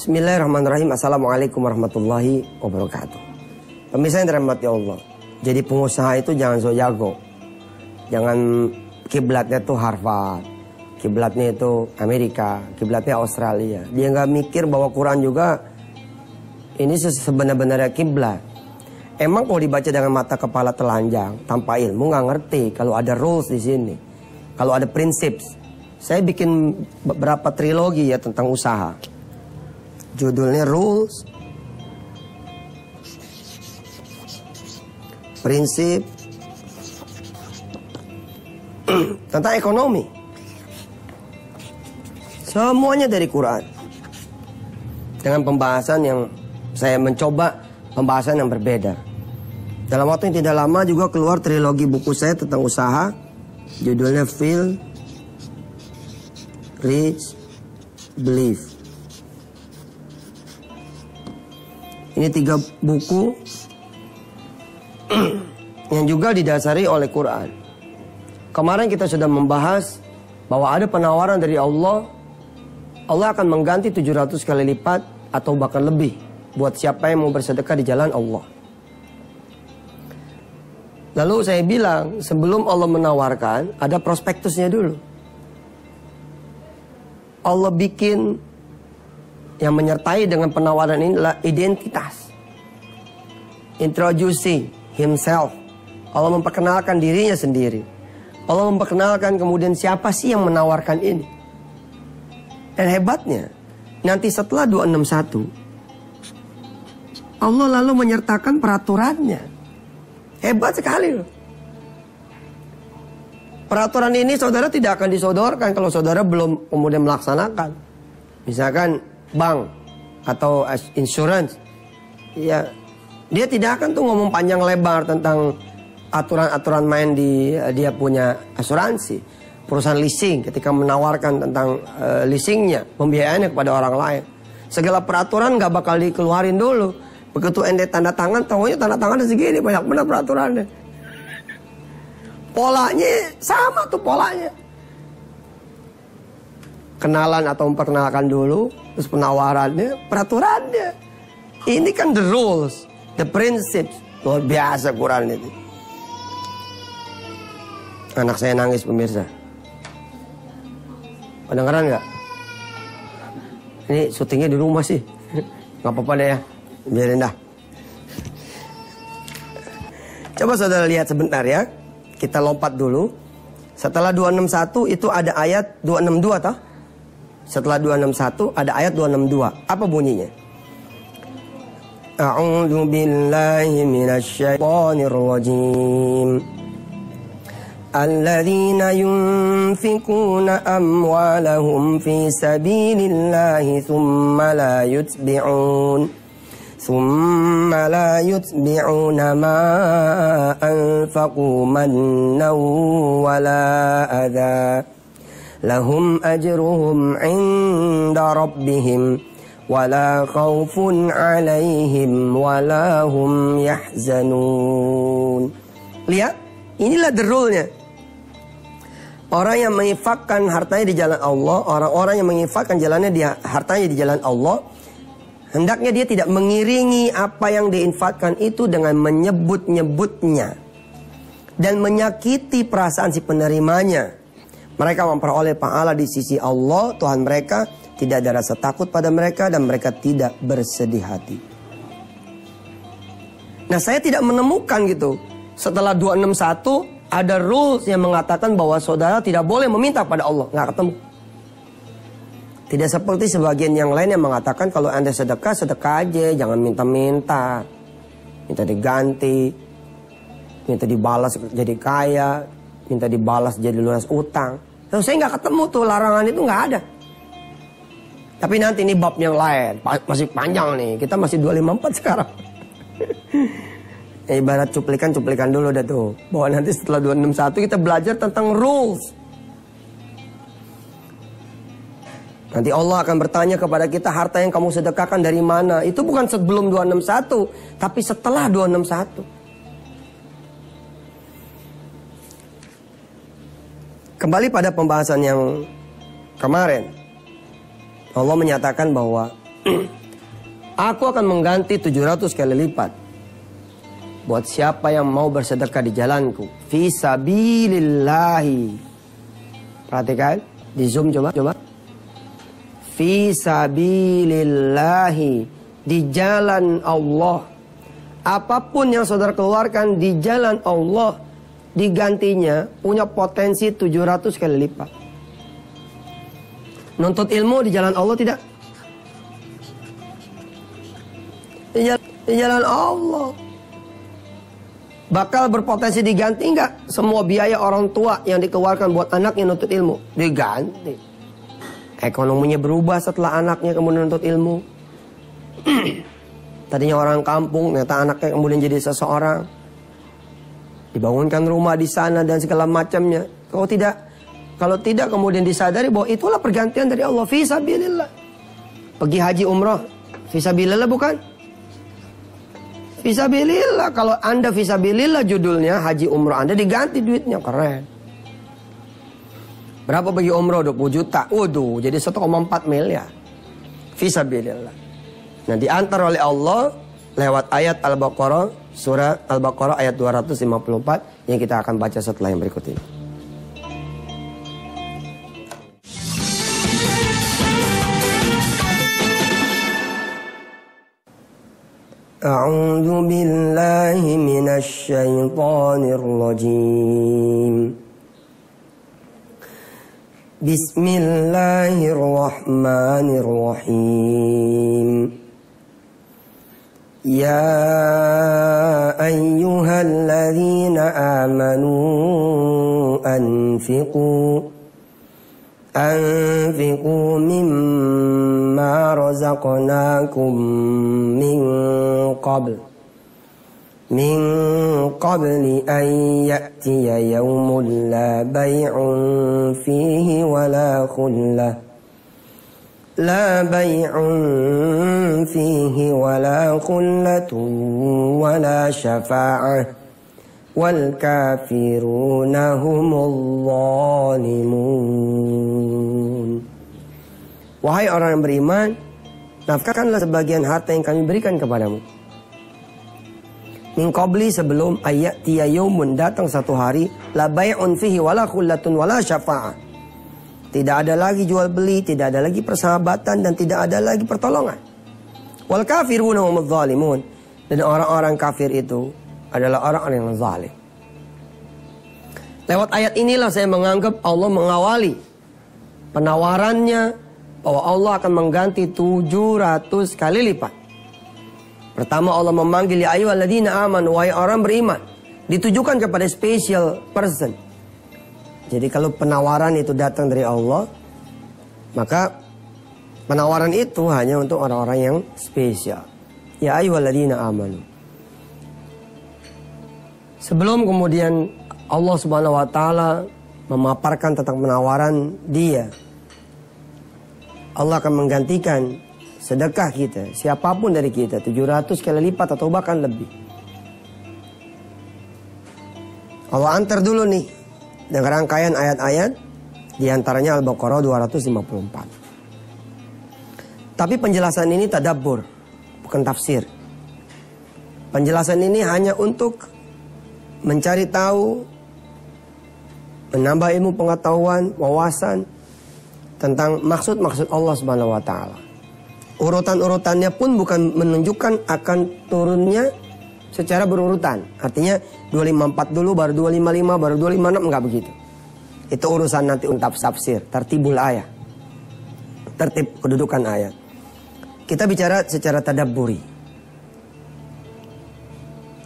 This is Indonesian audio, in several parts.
Bismillahirrahmanirrahim. Assalamualaikum warahmatullahi wabarakatuh. Pemirsa yang dirahmati Allah, jadi pengusaha itu jangan so jago. Jangan kiblatnya tuh Harvard, kiblatnya itu Amerika, kiblatnya Australia. Dia nggak mikir bahwa Quran juga ini sebenarnya kiblat. Emang kalau dibaca dengan mata kepala telanjang, tanpa ilmu nggak ngerti kalau ada rules di sini, kalau ada prinsip. Saya bikin beberapa trilogi ya tentang usaha. Judulnya Rules, Prinsip, tentang ekonomi. Semuanya dari Quran. Dengan pembahasan yang saya mencoba pembahasan yang berbeda. Dalam waktu yang tidak lama juga keluar trilogi buku saya tentang usaha. Judulnya Feel, Rich, Believe. Ini 3 buku yang juga didasari oleh Quran. Kemarin kita sudah membahas bahwa ada penawaran dari Allah. Allah akan mengganti 700 kali lipat atau bahkan lebih buat siapa yang mau bersedekah di jalan Allah. Lalu saya bilang sebelum Allah menawarkan ada prospektusnya dulu. Allah bikin yang menyertai dengan penawaran ini adalah identitas. Introducing himself. Allah memperkenalkan dirinya sendiri. Allah memperkenalkan kemudian siapa sih yang menawarkan ini. Dan hebatnya, nanti setelah 261, Allah lalu menyertakan peraturannya. Hebat sekali loh. Peraturan ini saudara tidak akan disodorkan kalau saudara belum kemudian melaksanakan. Misalkan bank atau insurance, ya dia tidak akan tuh ngomong panjang lebar tentang aturan-aturan main di dia punya asuransi. Perusahaan leasing ketika menawarkan tentang leasingnya, pembiayaannya kepada orang lain, segala peraturan nggak bakal dikeluarin dulu. Begitu ente tanda tangan, tahunya tanda tangan segini, banyak benar peraturannya. Polanya sama tuh polanya. Kenalan atau memperkenalkan dulu, terus penawarannya, peraturannya. Ini kan the rules, the principles. Luar biasa Quran itu. Anak saya nangis pemirsa. Kedengeran nggak? Ini syutingnya di rumah sih. Nggak apa-apa deh ya, biarin dah. Coba saudara lihat sebentar ya. Kita lompat dulu. Setelah 261 itu ada ayat 262 toh? Setelah 261 ada ayat 262. Apa bunyinya? A'udzu billahi minasy syaithanir rajim. Alladzina yunfikuna amwalahum fi sabilillahi thumma la yutbi'una ma anfaqu mannan wala adha. Lahum ajruhum 'inda rabbihim wala khaufun 'alaihim wala hum yahzanun. Lihat, inilah the rule-nya. Orang yang menginfakkan hartanya di jalan Allah, orang-orang yang menginfakkan hartanya di jalan Allah, hendaknya dia tidak mengiringi apa yang diinfakkan itu dengan menyebut-nyebutnya dan menyakiti perasaan si penerimanya. Mereka memperoleh pahala di sisi Allah, Tuhan mereka. Tidak ada rasa takut pada mereka dan mereka tidak bersedih hati. Nah, saya tidak menemukan gitu. Setelah 261 ada rules yang mengatakan bahwa saudara tidak boleh meminta pada Allah. Nggak ketemu. Tidak seperti sebagian yang lain yang mengatakan kalau Anda sedekah, sedekah aja. Jangan minta-minta. Minta diganti. Minta dibalas jadi kaya. Minta dibalas jadi lunas utang. Nah, saya nggak ketemu tuh, larangan itu nggak ada. Tapi nanti ini bab yang lain. Masih panjang nih. Kita masih 254 sekarang. Ibarat cuplikan dulu dah tuh. Bahwa nanti setelah 261 kita belajar tentang rules. Nanti Allah akan bertanya kepada kita, harta yang kamu sedekahkan dari mana? Itu bukan sebelum 261, tapi setelah 261. Kembali pada pembahasan yang kemarin. Allah menyatakan bahwa Aku akan mengganti 700 kali lipat buat siapa yang mau bersedekah di jalanku. Fi sabilillahi. Perhatikan, di zoom coba. Fi sabilillahi, di jalan Allah. Apapun yang saudara keluarkan di jalan Allah, digantinya punya potensi 700 kali lipat. Nuntut ilmu di jalan Allah tidak? Di jalan Allah. Bakal berpotensi diganti enggak? Semua biaya orang tua yang dikeluarkan buat anaknya nuntut ilmu diganti. Ekonominya berubah setelah anaknya kemudian nuntut ilmu. Tadinya orang kampung, ternyata anaknya kemudian jadi seseorang. Dibangunkan rumah di sana dan segala macamnya. Kalau tidak kemudian disadari bahwa itulah pergantian dari Allah. Fisabilillah. Pergi haji umrah, fisabilillah bukan? Fisabilillah. Kalau Anda fisabilillah judulnya, haji umrah Anda diganti duitnya, keren. Berapa bagi umrah? 20 juta. Waduh, jadi 1,4 miliar. Fisabilillah. Nah, diantar oleh Allah lewat ayat Al-Baqarah, surah Al-Baqarah ayat 254 yang kita akan baca setelah yang berikut ini. A'udzu billahi minasy syaithanir rajim. Bismillahirrahmanirrahim. Ya ayyuhalladzina amanu أنفقوا مما رزقناكم من قبل أن يأتي يوم لا بيع فيه ولا خلة ولا شفاعة والكافرون هم الظالمون. Wahai orang yang beriman, nafkahkanlah sebagian harta yang kami berikan kepadamu. Min qabli, sebelum ayatiya yaumun, datang satu hari, la bai'un fihi wala khullatun wala syafa'ah. Tidak ada lagi jual beli, tidak ada lagi persahabatan, dan tidak ada lagi pertolongan. Wal kafiruna humudz zalimun. Dan orang-orang kafir itu adalah orang-orang yang zalim. Lewat ayat inilah saya menganggap Allah mengawali penawarannya bahwa Allah akan mengganti 700 kali lipat. Pertama Allah memanggil ya ayyuhalladzina amanu, wahai orang beriman. Ditujukan kepada special person. Jadi kalau penawaran itu datang dari Allah, maka penawaran itu hanya untuk orang-orang yang spesial. Ya ayyuhalladzina amanu. Sebelum kemudian Allah Subhanahu wa taala memaparkan tentang penawaran Dia, Allah akan menggantikan sedekah kita, siapapun dari kita, 700 kali lipat atau bahkan lebih. Allah antar dulu nih dengan rangkaian ayat-ayat, diantaranya Al-Baqarah 254. Tapi penjelasan ini tadabbur, bukan tafsir. Penjelasan ini hanya untuk mencari tahu, menambah ilmu pengetahuan, wawasan tentang maksud-maksud Allah Subhanahu wa taala. Urutan-urutannya pun bukan menunjukkan akan turunnya secara berurutan. Artinya 254 dulu, baru 255, baru 256, enggak begitu. Itu urusan nanti untuk tafsir, tertibul ayat. Tertib kedudukan ayat. Kita bicara secara tadabburi.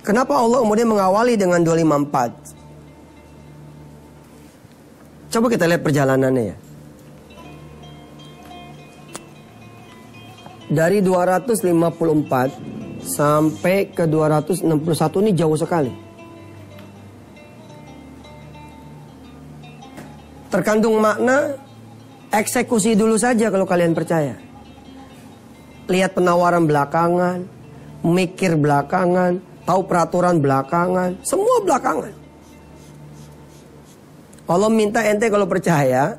Kenapa Allah kemudian mengawali dengan 254? Coba kita lihat perjalanannya ya. Dari 254 sampai ke 261 ini jauh sekali. Terkandung makna eksekusi dulu saja kalau kalian percaya. Lihat penawaran belakangan, mikir belakangan, tahu peraturan belakangan, semua belakangan. Allah minta ente kalau percaya,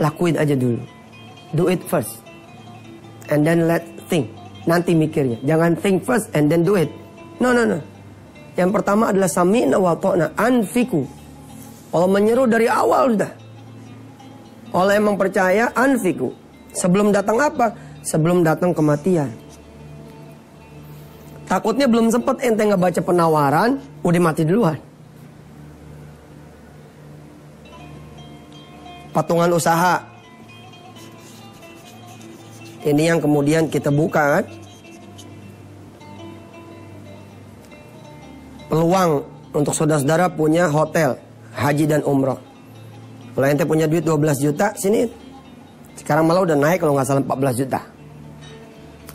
lakuin aja dulu. Do it first. and then let think. Nanti mikirnya. Jangan think first and then do it. No. Yang pertama adalah sami'na wa ta'na, anfiku. Allah menyeru dari awal sudah. Allah emang percaya, anfiku. Sebelum datang apa? Sebelum datang kematian. Takutnya belum sempat ente ngebaca penawaran, udah mati duluan. Patungan usaha. Ini yang kemudian kita buka kan. Peluang untuk saudara-saudara punya hotel, haji dan umroh. Kalau ente punya duit 12 juta, sini. Sekarang malah udah naik kalau nggak salah 14 juta.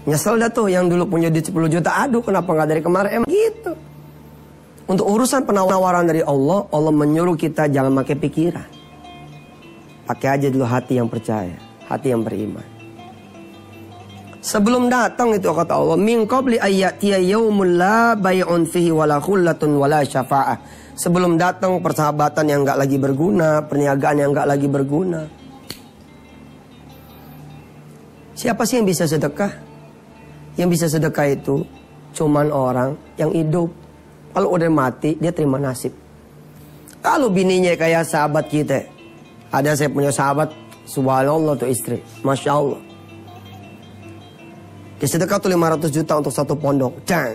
Nyesel dah tuh yang dulu punya duit 10 juta. Aduh, kenapa nggak dari kemarin? Emang gitu. Untuk urusan penawaran dari Allah, Allah menyuruh kita jangan pakai pikiran. Pakai aja dulu hati yang percaya, hati yang beriman. Sebelum datang itu kata Allah, min qabli ayyatiya yaumul la bay'un fihi wala khullatun wala syafa'ah. Sebelum datang persahabatan yang enggak lagi berguna, perniagaan yang enggak lagi berguna. Siapa sih yang bisa sedekah? Yang bisa sedekah itu cuman orang yang hidup. Kalau udah mati, dia terima nasib. Kalau bininya kayak sahabat kita. Ada saya punya sahabat, subhanallah tuh istri, Masya Allah. Dia sedekah tuh 500 juta untuk satu pondok. Dang.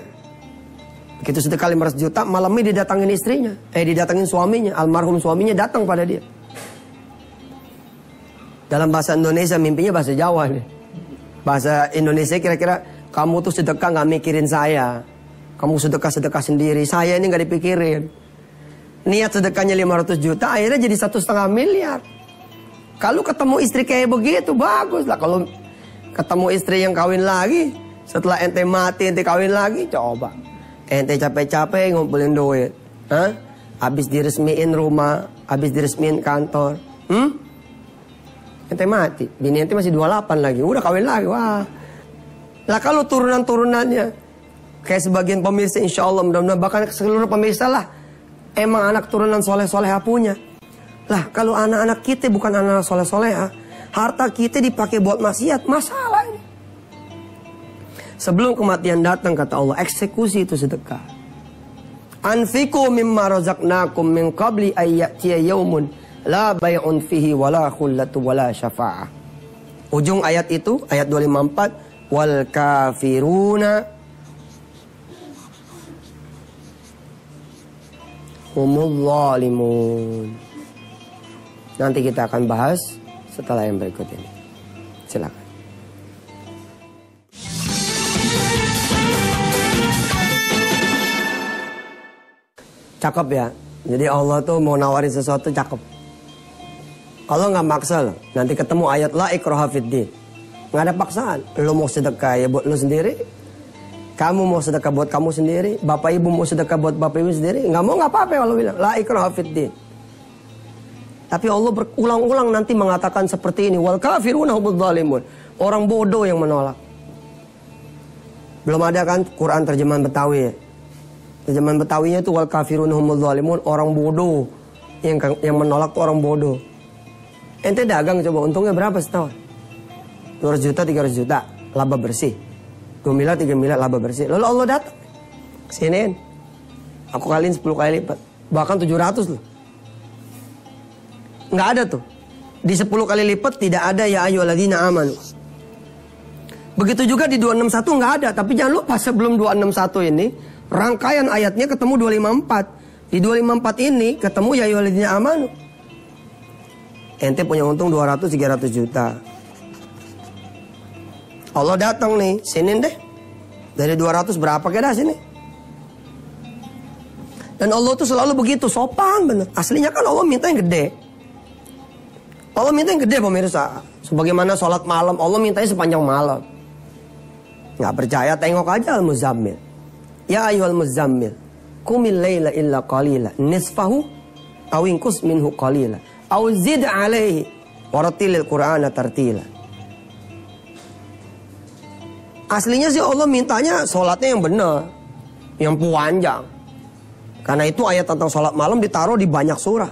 Begitu sedekah 500 juta, malamnya didatangin istrinya. Didatangin suaminya, almarhum suaminya datang pada dia. Dalam bahasa Indonesia, mimpinya bahasa Jawa nih. Bahasa Indonesia kira-kira, kamu tuh sedekah gak mikirin saya. Kamu sedekah-sedekah sendiri, saya ini gak dipikirin. Niat sedekahnya 500 juta, akhirnya jadi 1,5 miliar. Kalau ketemu istri kayak begitu, bagus lah. Kalau ketemu istri yang kawin lagi, setelah ente mati, ente kawin lagi, coba. Ente capek-capek ngumpulin duit. Habis diresmiin rumah, habis diresmiin kantor. Ente mati, bini ente masih 28 lagi, udah kawin lagi, wah. Lah kalau turunan-turunannya, kayak sebagian pemirsa insya Allah, mudah-mudahan bahkan seluruh pemirsa lah, emang anak turunan soleh-soleha punya. Lah kalau anak-anak kita bukan anak soleh-soleha, harta kita dipakai buat maksiat, masalah ini. Sebelum kematian datang kata Allah, eksekusi itu sedekah. Anfiku mimma razaqnakum min qabli ayyatiya yaumun la bay'un fihi wala khullatu wala syafa'ah. Ujung ayat itu, ayat 254, wal kafiruna humul zalimun. Nanti kita akan bahas setelah yang berikut ini. Silakan. Cakep ya. Jadi Allah tuh mau nawarin sesuatu cakep. Allah nggak maksa loh. Nanti ketemu ayat la ikraha fiddin. Nggak ada paksaan. Lo mau sedekah ya buat lo sendiri. Kamu mau sedekah buat kamu sendiri. Bapak ibu mau sedekah buat bapak ibu sendiri. Nggak mau nggak apa-apa Allah bilang. La ikraha fiddin. Tapi Allah berulang-ulang nanti mengatakan seperti ini. Wal kafiruna humudz zalimun. Orang bodoh yang menolak. Belum ada kan Quran terjemahan Betawi ya? Terjemahan Betawinya itu wal kafiruna humudz zalimun. Orang bodoh. Yang menolak tuh orang bodoh. Ente dagang coba untungnya berapa setahun? 200 juta, 300 juta. Laba bersih. 2 miliar, 3 miliar laba bersih. Lalu Allah datang. Siniin. Aku kaliin 10 kali lipat. Bahkan 700 loh. Nggak ada tuh. Di 10 kali lipat tidak ada ya ayyuhalladzina amanu. Begitu juga di 261 nggak ada. Tapi jangan lupa sebelum 261 ini, rangkaian ayatnya ketemu 254. Di 254 ini ketemu ya ayyuhalladzina amanu. Ente punya untung 200-300 juta. Allah datang nih, sini deh. Dari 200 berapa kira sini? Dan Allah tuh selalu begitu, sopan bener. Aslinya kan Allah minta yang gede. Allah minta yang gede pemirsa. Sebagaimana sholat malam, Allah mintanya sepanjang malam. Nggak percaya, tengok aja Al-Muzammil. Ya ayyuhal Muzammil, qumil laila illa qalila, nisfahu aw inqus minhu qalila, aw zid alaihi warattilil Qur'ana tartila. Aslinya sih Allah mintanya sholatnya yang benar, yang panjang. Karena itu ayat tentang sholat malam ditaruh di banyak surah.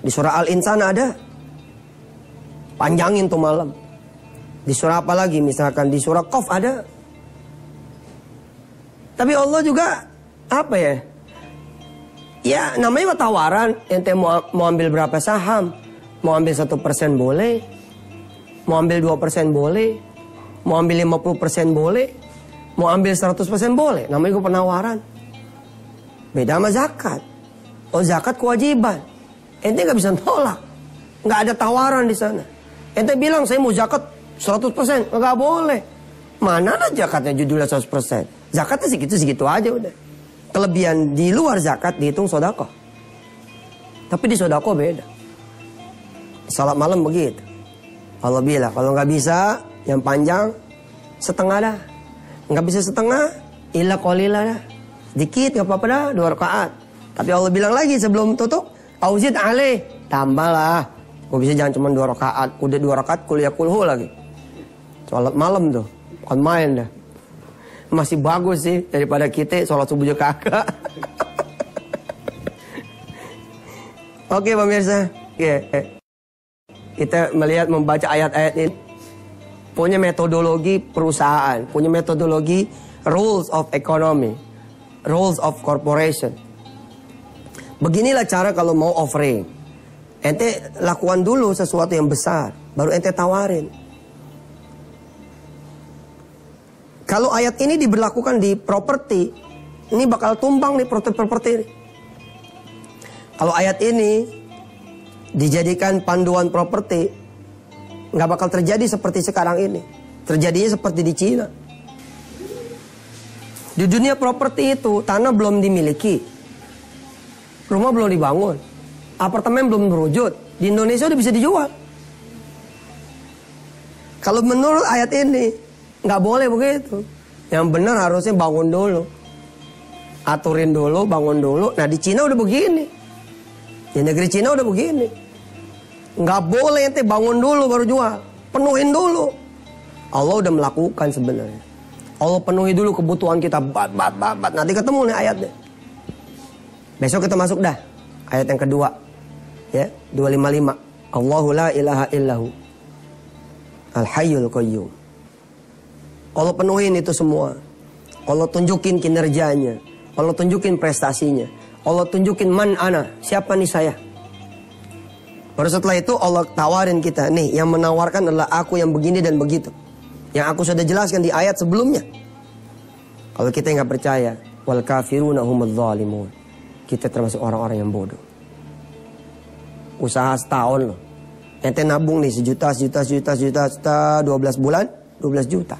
Di surah Al-Insan ada. Panjangin tuh malam. Di surah apa lagi? Misalkan di surah Qaf ada. Tapi Allah juga apa ya? Ya namanya tawaran. Ente mau ambil berapa saham? Mau ambil 1% boleh. Mau ambil 2% boleh. Mau ambil 50% boleh. Mau ambil 100% boleh. Namanya juga penawaran. Beda sama zakat. Oh zakat kewajiban. Ente nggak bisa nolak. Nggak ada tawaran di sana. Ente bilang saya mau zakat 100%. Nggak boleh. Mana ada zakatnya judulnya 100%. Zakatnya segitu-segitu aja udah. Kelebihan di luar zakat dihitung sedekah. Tapi di sedekah beda. Salat malam begitu. Allah bilang kalau nggak bisa yang panjang setengah dah. Nggak bisa setengah illa qalila dah. Dikit nggak apa-apa dah 2 rakaat. Tapi Allah bilang lagi sebelum tutup, auzid alaih, tambahlah. Gue bisa jangan cuma 2 rakaat, udah 2 rakaat kuliah kulhu lagi. Sholat malam tuh, bukan main dah. Masih bagus sih daripada kita sholat subuh juga kagak. Oke pemirsa, kita melihat membaca ayat-ayat ini punya metodologi perusahaan, punya metodologi rules of economy, rules of corporation. Beginilah cara kalau mau offering. Ente lakukan dulu sesuatu yang besar, baru ente tawarin. Kalau ayat ini diberlakukan di properti, ini bakal tumbang nih properti. Kalau ayat ini dijadikan panduan properti, nggak bakal terjadi seperti sekarang ini. Terjadinya seperti di Cina. Di dunia properti itu tanah belum dimiliki, rumah belum dibangun, apartemen belum berwujud. Di Indonesia udah bisa dijual. Kalau menurut ayat ini nggak boleh begitu. Yang benar harusnya bangun dulu, aturin dulu, bangun dulu. Nah di Cina udah begini, di negeri Cina udah begini. Nggak boleh ente bangun dulu baru jual, penuhin dulu. Allah udah melakukan sebenarnya. Allah penuhi dulu kebutuhan kita, bat. Nanti ketemu nih ayatnya. Besok kita masuk dah ayat yang kedua, ya 255. Allahu la ilaha illahu al-hayyul qayyum. Allah penuhin itu semua. Allah tunjukin kinerjanya. Allah tunjukin prestasinya. Allah tunjukin man ana, siapa nih saya. Baru setelah itu Allah tawarin kita, nih yang menawarkan adalah aku yang begini dan begitu. Yang aku sudah jelaskan di ayat sebelumnya. Kalau kita nggak percaya, wal kafiruna humudz zalimun. Kita termasuk orang-orang yang bodoh. Usaha setahun loh. Ente nabung nih sejuta, 12 bulan, 12 juta.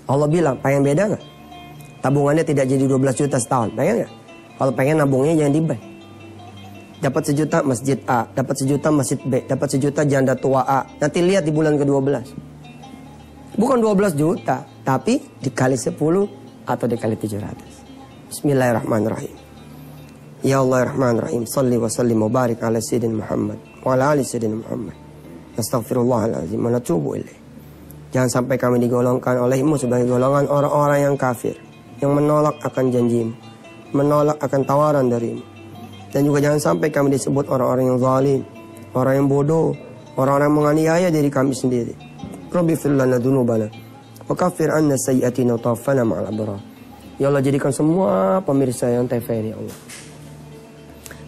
Allah bilang, pengen beda nggak? Tabungannya tidak jadi 12 juta setahun, pengen nggak? Kalau pengen nabungnya jangan di bank. Dapat 1 juta masjid A, dapat 1 juta masjid B, dapat 1 juta janda tua A. Nanti lihat di bulan ke-12. Bukan 12 juta, tapi dikali 10 atau dikali 700. Bismillahirrahmanirrahim. Ya Allah Rahman Rahim, salli wa sallim wa barik ala sayyidina Muhammad wa ala ali sayyidina Muhammad. Astaghfirullahaladzim wa natubu ilaih. Jangan sampai kami digolongkan olehmu sebagai golongan orang-orang yang kafir, yang menolak akan janjimu, menolak akan tawaran darimu. Dan juga jangan sampai kami disebut orang-orang yang zalim, orang yang bodoh, orang-orang yang menganiaya diri kami sendiri. Rabbi fir lana dzunubana wa kaffir 'anna sayyi'atina wa tawaffana ma'al abrar. Ya Allah, jadikan semua pemirsa yang TV ini, ya Allah,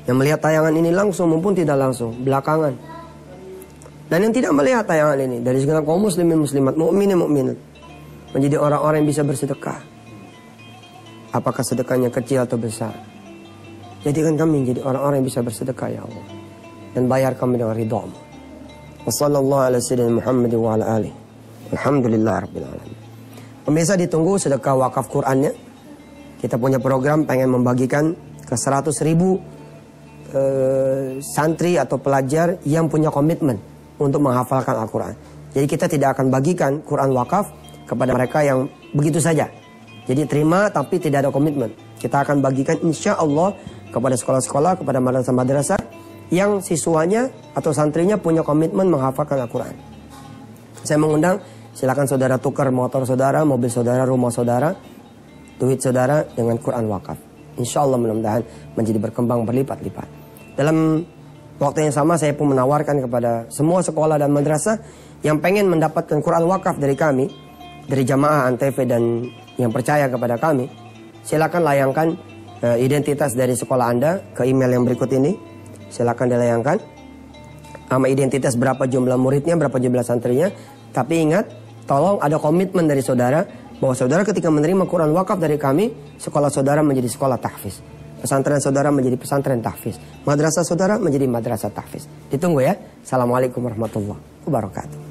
yang melihat tayangan ini langsung maupun tidak langsung, belakangan, dan yang tidak melihat tayangan ini, dari segala kaum muslimin muslimat, mukminin mukminat, menjadi orang-orang yang bisa bersedekah. Apakah sedekahnya kecil atau besar, jadikan kami menjadi orang-orang yang bisa bersedekah, ya Allah, dan bayar kami dengan ridhamu. Wassallallahu ala sayyidina Muhammad wa ala alihi. Alhamdulillahirabbil alamin. Pemirsa, ditunggu sedekah wakaf Qur'annya. Kita punya program pengen membagikan ke 100.000 santri atau pelajar yang punya komitmen untuk menghafalkan Al-Quran. Jadi kita tidak akan bagikan Quran wakaf kepada mereka yang begitu saja. Jadi terima tapi tidak ada komitmen. Kita akan bagikan insya Allah kepada sekolah-sekolah, kepada madrasah-madrasah yang siswanya atau santrinya punya komitmen menghafalkan Al-Quran. Saya mengundang, silakan saudara tukar motor saudara, mobil saudara, rumah saudara, duit saudara dengan Quran wakaf. Insya Allah mudah-mudahan menjadi berkembang berlipat-lipat. Dalam Waktu yang sama saya pun menawarkan kepada semua sekolah dan madrasah yang pengen mendapatkan Quran wakaf dari kami, dari jamaah Antv dan yang percaya kepada kami, silakan layangkan identitas dari sekolah Anda ke email yang berikut ini. Silakan dilayangkan sama identitas, berapa jumlah muridnya, berapa jumlah santrinya. Tapi ingat, tolong ada komitmen dari saudara bahwa saudara ketika menerima Quran wakaf dari kami, sekolah saudara menjadi sekolah tahfiz, pesantren saudara menjadi pesantren tahfiz, madrasah saudara menjadi madrasah tahfiz. Ditunggu ya. Assalamualaikum warahmatullahi wabarakatuh.